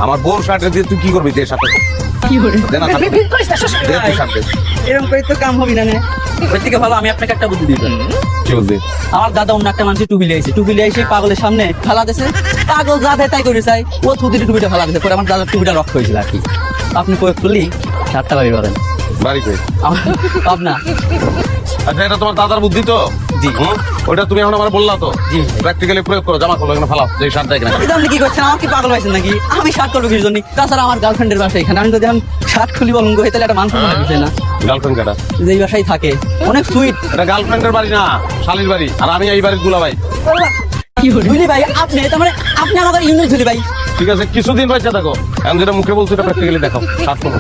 আমার বউর শার্টে দিয়ে তুই কি করবি দিয়ে শার্টে কি করে দে না শার্ট দে তুই শার্ট দে এরকম করে তো কাম হবে না না ওই থেকে ভালো আমি আপনাকে একটা বুদ্ধি দিই কি বলবি আমার দাদা অন্য একটা মানুষ টুপি লিয়ে এসে পাগলের সামনে ফেলা দিয়েছে পাগল যা দেয় তাই করে চাই ও থুদির টুপিটা ফেলা দিয়েছে পরে আমার দাদার টুপিটা রক্ত হয়েছিল আর কি আপনি প্রয়োগ করলি 7টা বাড়ি পাবেন বাড়িতে আপনার আচ্ছা এটা তোমার দাদার বুদ্ধি তো জি। ওটা তুমি এখন আমার বললা তো জি। প্র্যাকটিক্যালি প্রয়োগ করো জামা করো এখানে ফালাও যে শার্ট দেয় কিনা এটা আপনি কি করছেন আমার কি পাগল হয়েছেন নাকি আমি শার্ট করবো কিছু জন্য তাছাড়া আমার গার্লফ্রেন্ডের বাসা এখানে আমি যদি এখন শার্ট খুলি বলুন গো তাহলে একটা মান সম্মান বিষয় না গার্লফ্রেন্ড কাটা যে এই বাসায় থাকে অনেক সুইট এটা গার্লফ্রেন্ডের বাড়ি না শালির বাড়ি আর আমি এই বাড়ির দুলাভাই ধুলি ভাই আপনি তার মানে আপনি আমাদের ইউনিট ধুলি ভাই ঠিক আছে কিছুদিন বাচ্চা থাকো এখন যেটা মুখে বলছো এটা প্র্যাকটিক্যালি দেখো শার্ট করো